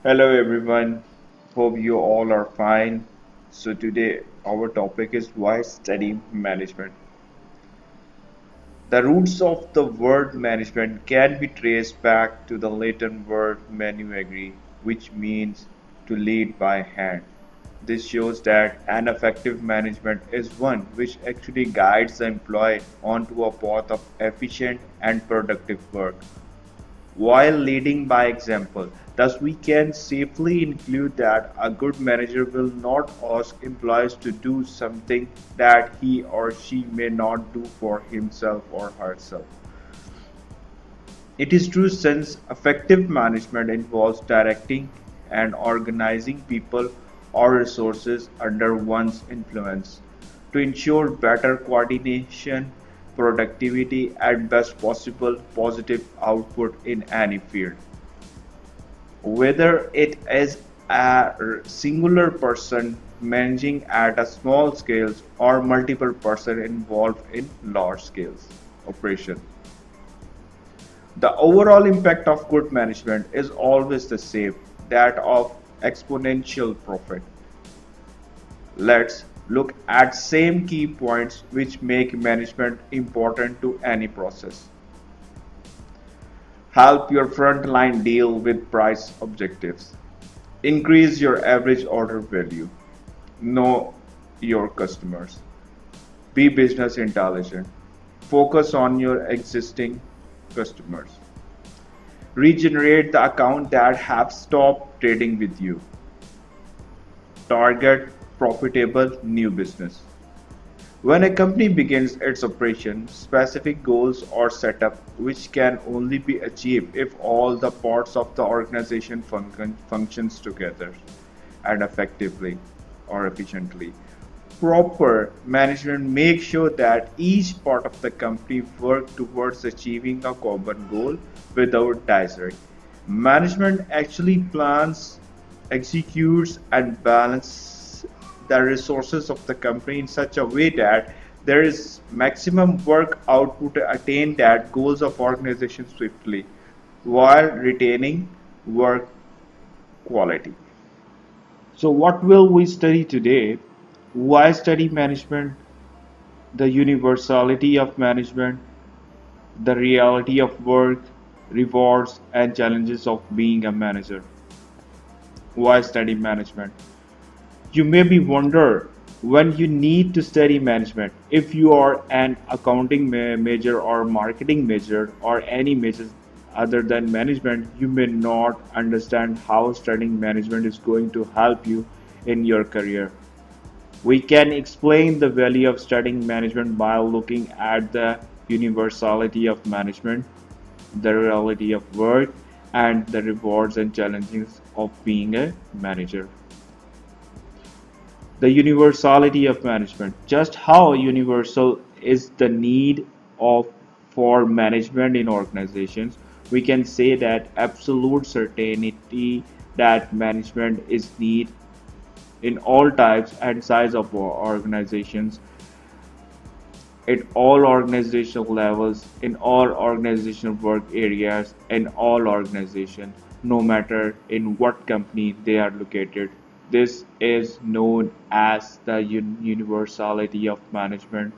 Hello everyone, hope you all are fine. So today our topic is why study management. The roots of the word management can be traced back to the Latin word Manu which means to lead by hand. This shows that an effective management is one which actually guides the employee onto a path of efficient and productive work while leading by example. Thus, we can safely include that a good manager will not ask employees to do something that he or she may not do for himself or herself. It is true since effective management involves directing and organizing people or resources under one's influence to ensure better coordination, productivity, and best possible positive output in any field. Whether it is a singular person managing at a small scale or multiple persons involved in large scales operation. The overall impact of good management is always the same, that of exponential profit. Let's look at same key points which make management important to any process. Help your front line deal with price objectives. Increase your average order value. Know your customers. Be business intelligent. Focus on your existing customers. Regenerate the account that have stopped trading with you. Target profitable new business. When a company begins its operation, specific goals are set up which can only be achieved if all the parts of the organization functions together and effectively or efficiently. Proper management makes sure that each part of the company works towards achieving a common goal without disorder. Management actually plans, executes, and balances the resources of the company in such a way that there is maximum work output to attain that goals of organization swiftly while retaining work quality. So, what will we study today? Why study management? The universality of management, the reality of work, rewards, and challenges of being a manager. Why study management? You may be wonder when you need to study management. If you are an accounting major or marketing major or any major other than management, you may not understand how studying management is going to help you in your career. We can explain the value of studying management by looking at the universality of management, the reality of work, and the rewards and challenges of being a manager. The universality of management. Just how universal is the need of for management in organizations? We can say that absolute certainty that management is need in all types and size of organizations, at all organizational levels, in all organizational work areas, in all organizations, no matter in what company they are located. This is known as the universality of management.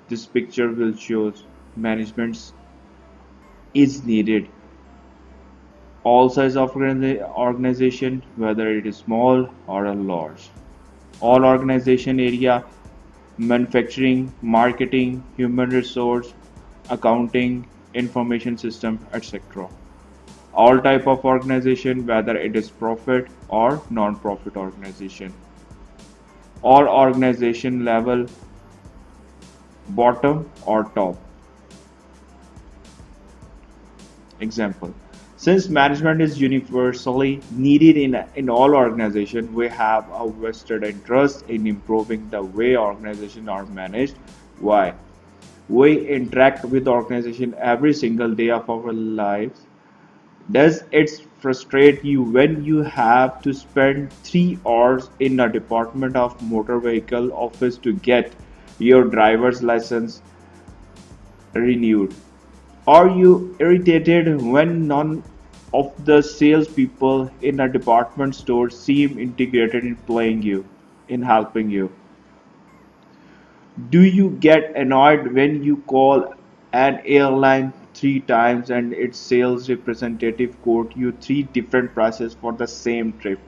This picture will show management is needed all size of organization, whether it is small or a large. All organization area, manufacturing, marketing, human resource, accounting, information system, etc. All type of organization, whether it is profit or non-profit organization. All organization level, bottom or top. Example. Since management is universally needed in all organizations, we have a vested interest in improving the way organizations are managed. Why? We interact with organization every single day of our lives. Does it frustrate you when you have to spend 3 hours in a department of motor vehicle office to get your driver's license renewed? Are you irritated when none of the salespeople in a department store seem integrated in playing you, in helping you? Do you get annoyed when you call an airline three times and its sales representative quote you three different prices for the same trip?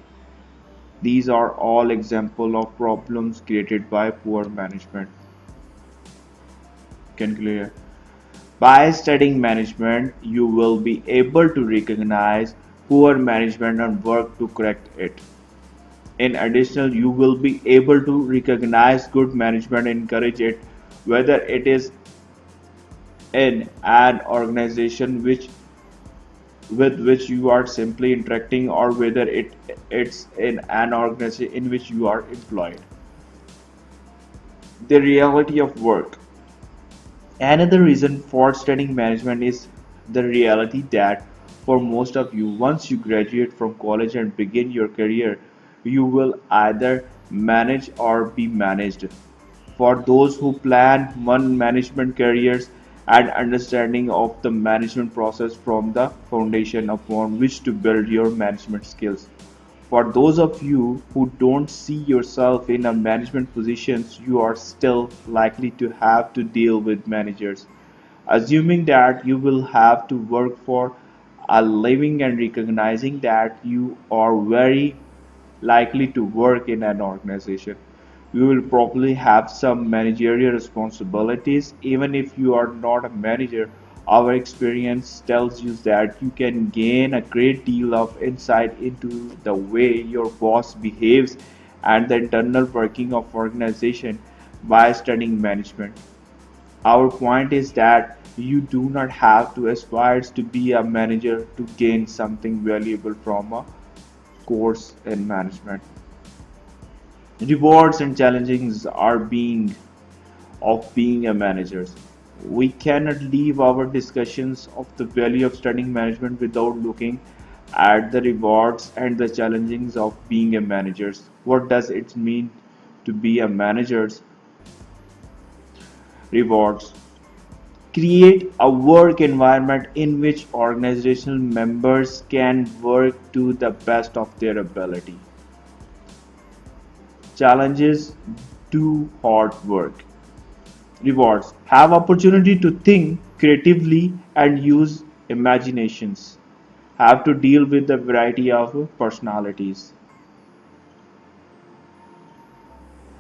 These are all examples of problems created by poor management. Can clear. By studying management, you will be able to recognize poor management and work to correct it. In addition, you will be able to recognize good management and encourage it, whether it is in an organization with which you are simply interacting or whether it's in an organization in which you are employed. The reality of work. Another reason for studying management is the reality that for most of you, once you graduate from college and begin your career, you will either manage or be managed. For those who plan one management careers and understanding of the management process from the foundation upon which to build your management skills. For those of you who don't see yourself in a management positions, you are still likely to have to deal with managers. Assuming that you will have to work for a living and recognizing that you are very likely to work in an organization. You will probably have some managerial responsibilities, even if you are not a manager. Our experience tells you that you can gain a great deal of insight into the way your boss behaves and the internal working of organization by studying management. Our point is that you do not have to aspire to be a manager to gain something valuable from a course in management. Rewards and challenges are being of being a manager. We cannot leave our discussions of the value of studying management without looking at the rewards and the challenges of being a manager. What does it mean to be a manager? Rewards. Create a work environment in which organizational members can work to the best of their ability. Challenges. Do hard work. Rewards. Have opportunity to think creatively and use imaginations. Have to deal with a variety of personalities.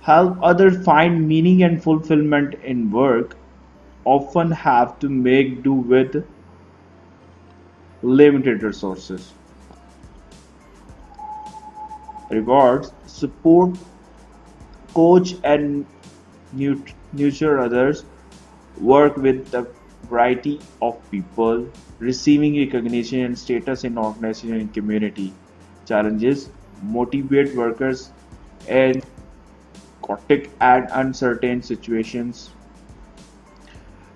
Help others find meaning and fulfillment in work. Often have to make do with limited resources. Rewards. Support, coach and nurture others. Work with a variety of people, receiving recognition and status in organization and community. Challenges. Motivate workers in chaotic and uncertain situations.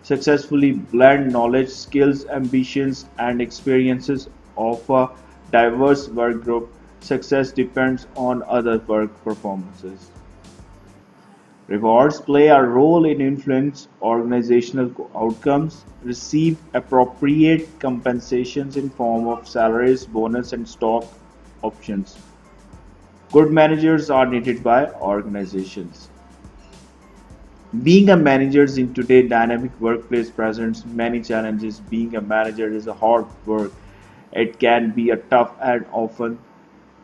Successfully blend knowledge, skills, ambitions, and experiences of a diverse work group. Success depends on other work performances. Rewards play a role in influence organizational outcomes. Receive appropriate compensations in form of salaries, bonus, and stock options. Good managers are needed by organizations. Being a manager in today's dynamic workplace presents many challenges. Being a manager is a hard work. It can be a tough and often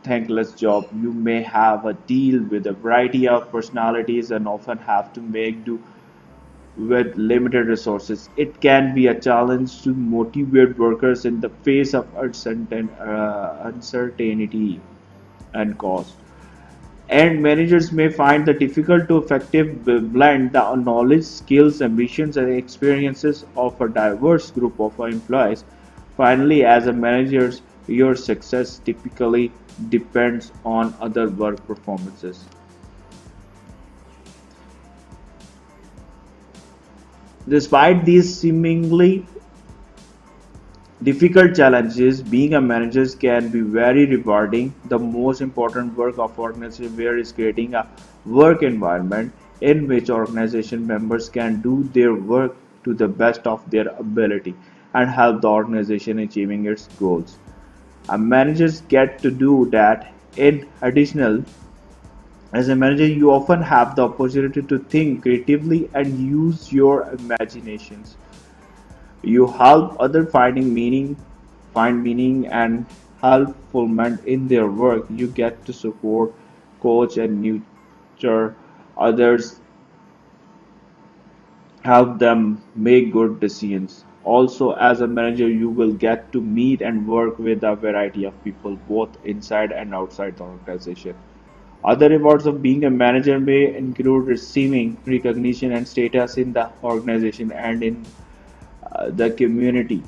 thankless job. You may have a deal with a variety of personalities and often have to make do with limited resources. It can be a challenge to motivate workers in the face of uncertainty and cost. And managers may find the difficult to effective blend the knowledge, skills, ambitions, and experiences of a diverse group of employees. Finally, as a manager, your success typically depends on other work performances. Despite these seemingly difficult challenges, being a manager can be very rewarding. The most important work of organization where is creating a work environment in which organization members can do their work to the best of their ability and help the organization achieving its goals. Managers get to do that. In additional, as a manager, you often have the opportunity to think creatively and use your imaginations. You help others find meaning and help fulfillment in their work. You get to support, coach, and nurture others, help them make good decisions. Also, as a manager, you will get to meet and work with a variety of people, both inside and outside the organization. Other rewards of being a manager may include receiving recognition and status in the organization and in the community,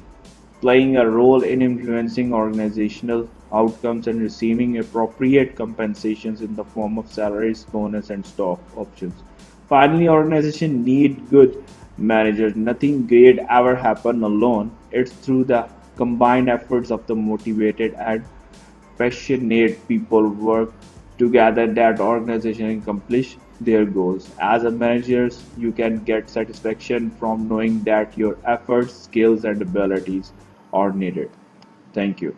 playing a role in influencing organizational outcomes and receiving appropriate compensations in the form of salaries, bonus, and stock options. Finally, organizations need good managers. Nothing great ever happens alone. It's through the combined efforts of the motivated and passionate people work together that organization accomplish their goals. As a manager, you can get satisfaction from knowing that your efforts, skills, and abilities are needed. Thank you.